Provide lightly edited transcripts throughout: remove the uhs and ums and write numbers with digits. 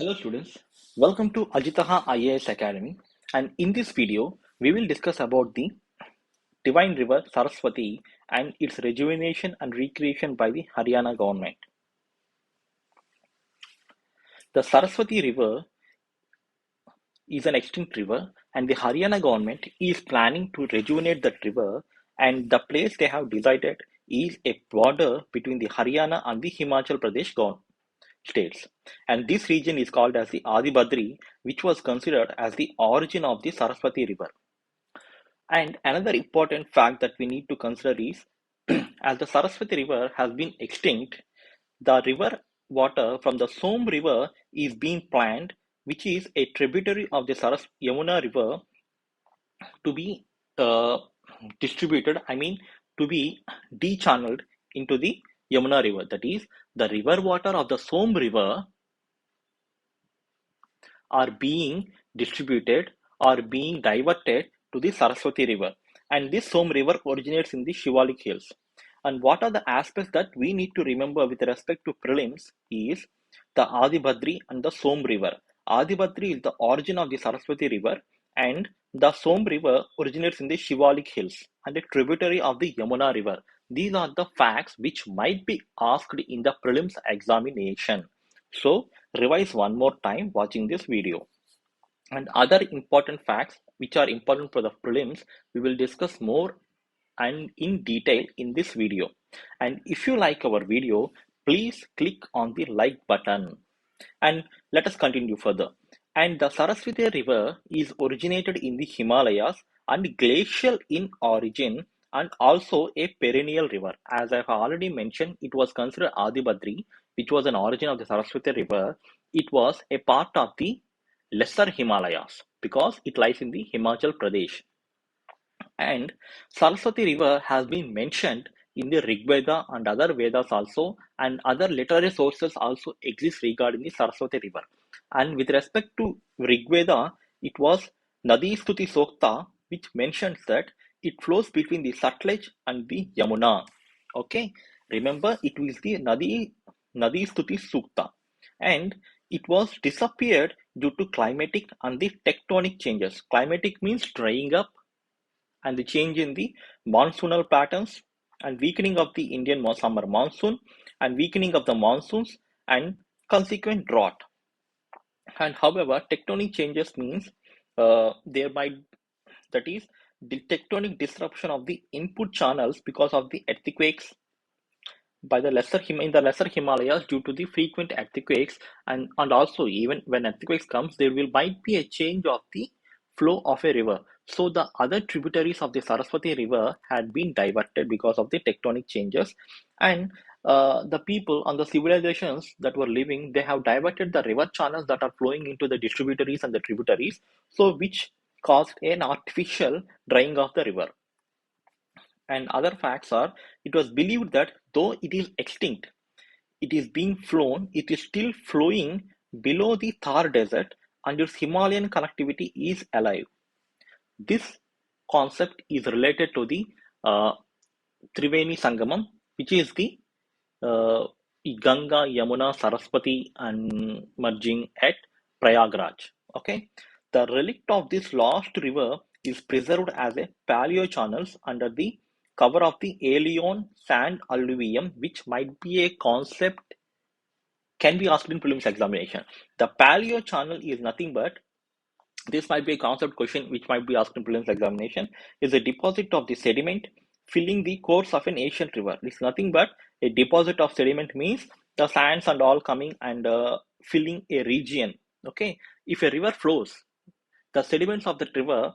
Hello students, welcome to Ajitaha IAS Academy, and in this video we will discuss about the divine river Saraswati and its rejuvenation and recreation by the Haryana government. The Saraswati river is an extinct river and the Haryana government is planning to rejuvenate that river, and the place they have decided is a border between the Haryana and the Himachal Pradesh states, and this region is called as the Adibadri, which was considered as the origin of the Saraswati river. And another important fact that we need to consider is as the Saraswati river has been extinct, the river water from the Som river is being planned, which is a tributary of the Yamuna river, to be uh, distributed, to be de-channeled into the Yamuna river. That is, the river water of the Som river are being distributed or being diverted to the Saraswati river. And this Som river originates in the Shivalik hills. And what are the aspects that we need to remember with respect to prelims is the Adibadri and the Som river. Adibadri is the origin of the Saraswati river, and the Som river originates in the Shivalik hills and a tributary of the Yamuna river. These are the facts which might be asked in the prelims examination. So revise one more time watching this video. And other important facts which are important for the prelims, we will discuss more and in detail in this video. And if you like our video, please click on the like button. And let us continue further. And the Saraswati river is originated in the Himalayas and glacial in origin, and also a perennial river. As I have already mentioned, it was considered Adibadri, which was an origin of the Saraswati river. It was a part of the lesser Himalayas because it lies in the Himachal Pradesh. And Saraswati river has been mentioned in the Rig Veda and other Vedas also, and other literary sources also exist regarding the Saraswati river. And with respect to Rig Veda, it was Nadi Stuti Sokta, which mentions that it flows between the Sutlej and the Yamuna. Okay, remember it was the Nadi Stuti Sukta, and it was disappeared due to climatic and the tectonic changes. Climatic means drying up and the change in the monsoonal patterns and weakening of the Indian summer monsoon and weakening of the monsoons and consequent drought. And however, tectonic changes means there might, that is, the tectonic disruption of the input channels because of the earthquakes by the in the lesser Himalayas due to the frequent earthquakes, and also even when earthquakes comes, there will might be a change of the flow of a river. So the other tributaries of the Saraswati river had been diverted because of the tectonic changes, and the people and the civilizations that were living, they have diverted the river channels that are flowing into the distributaries and the tributaries, so which caused an artificial drying of the river. And other facts are, it was believed that though it is extinct, it is being flown, it is still flowing below the Thar desert and its Himalayan connectivity is alive. This concept is related to the Triveni Sangamam, which is the uh, Ganga, Yamuna, Saraswati and merging at Prayagraj. Okay, the relict of this lost river is preserved as a paleo channels under the cover of the Aeolian sand alluvium, which might be a concept can be asked in prelims examination. The paleo channel is nothing but, this might be a concept question which might be asked in prelims examination, is a deposit of the sediment filling the course of an ancient river. It's nothing but a deposit of sediment means the sands and all coming and filling a region. Okay, if a river flows, the sediments of that river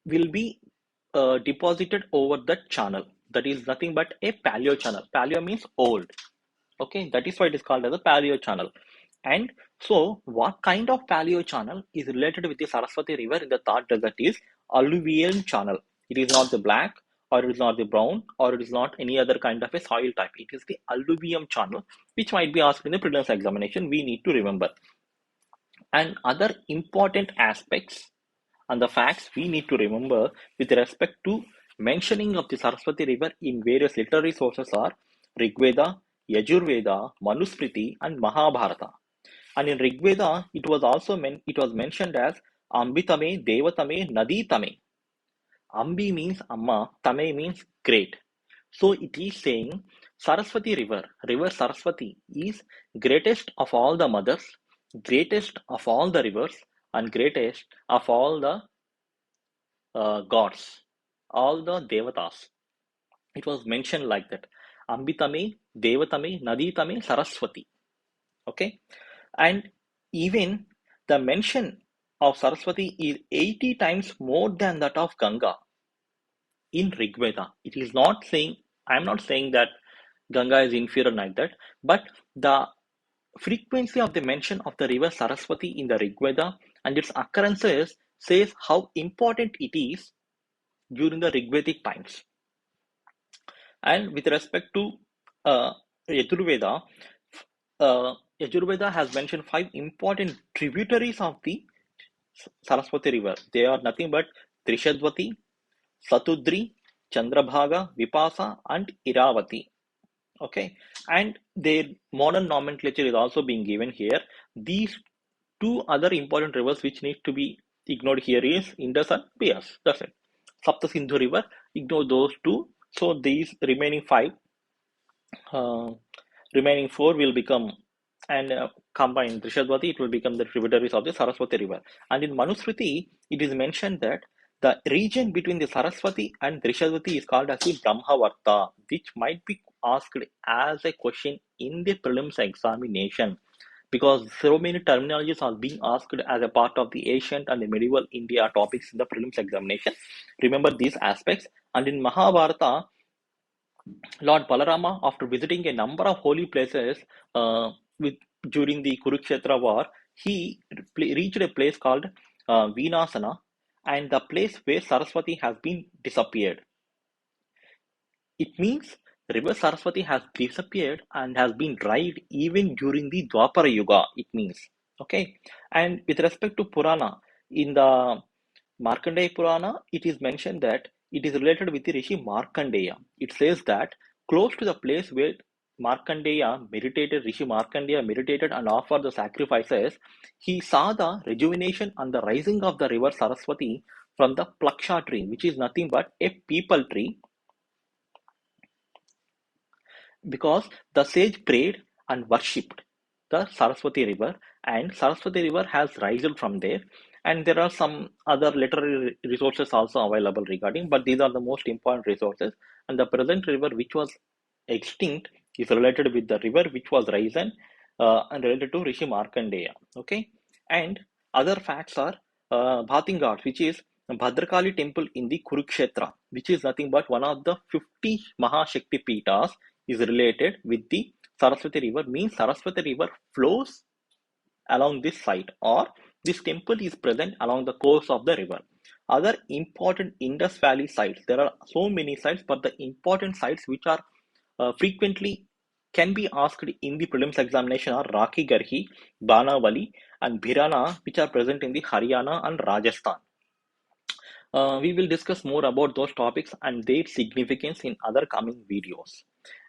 will be deposited over that channel. That is nothing but a paleo channel. Paleo means old. Okay, that is why it is called as a paleo channel. And so, what kind of paleo channel is related with the Saraswati river in the Thar desert is alluvial channel. It is not the black, or it is not the brown, or it is not any other kind of a soil type. It is the alluvium channel, which might be asked in the prelims examination. We need to remember. And other important aspects and the facts we need to remember with respect to mentioning of the Saraswati river in various literary sources are Rigveda, Yajurveda, Manusmriti, and Mahabharata. And in Rig Veda, it was mentioned as Ambitame Devatame Naditame. Ambi means Amma, Tame means great. So it is saying Saraswati river Saraswati is greatest of all the mothers, greatest of all the rivers, and greatest of all the gods, all the devatas. It was mentioned like that. Ambitame, Devatame, Naditame, Saraswati. Okay. And even the mention of Saraswati is 80 times more than that of Ganga in Rig Veda. It is not saying, I am not saying that Ganga is inferior like that, but the frequency of the mention of the river Saraswati in the Rig Veda and its occurrences says how important it is during the Rigvedic times. And with respect to uh, Yajurveda, Yajurveda has mentioned 5 important tributaries of the Saraswati river. They are nothing but Trishadvati, Satudri, Chandrabhaga, Vipasa, and Iravati. Okay, and their modern nomenclature is also being given here. These 2 other important rivers which need to be ignored here is Indus and Bias. That's it. Sapta Sindhu river, ignore those 2. So these uh, remaining 4 will become and combined Trishadvati, it will become the tributaries of the Saraswati river. And in Manusmriti, it is mentioned that the region between the Saraswati and Trishadvati is called as the Brahmavarta, which might be asked as a question in the prelims examination, because so many terminologies are being asked as a part of the ancient and the medieval India topics in the prelims examination. Remember these aspects. And in Mahabharata, Lord Balarama, after visiting a number of holy places with, during the Kurukshetra war, he reached a place called Vinasana, and the place where Saraswati has been disappeared. It means river Saraswati has disappeared and has been dried even during the Dwapara Yuga. It means, okay. And with respect to Purana, in the Markandeya Purana, it is mentioned that it is related with the Rishi Markandeya. It says that close to the place where Rishi Markandeya meditated and offered the sacrifices, he saw the rejuvenation and the rising of the river Saraswati from the Plaksha tree, which is nothing but a peepal tree, because the sage prayed and worshipped the Saraswati river, and Saraswati river has risen from there. And there are some other literary resources also available regarding, but these are the most important resources. And the present river, which was extinct, is related with the river which was risen and related to Rishi Markandeya. Okay, and other facts are Bhatingat, which is Bhadrakali temple in the Kurukshetra, which is nothing but one of the 50 Mahashakti Pitas, is related with the Saraswati river, means Saraswati river flows along this site, or this temple is present along the course of the river. Other important Indus Valley sites, there are so many sites, but the important sites which are frequently can be asked in the prelims examination are Raki Garhi, Banavali, and Bhirana, which are present in the Haryana and Rajasthan. We will discuss more about those topics and their significance in other coming videos.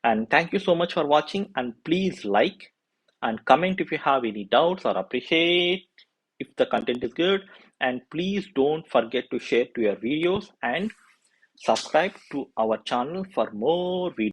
And thank you so much for watching, and please like and comment if you have any doubts or appreciate if the content is good. And please don't forget to share to your videos and subscribe to our channel for more videos.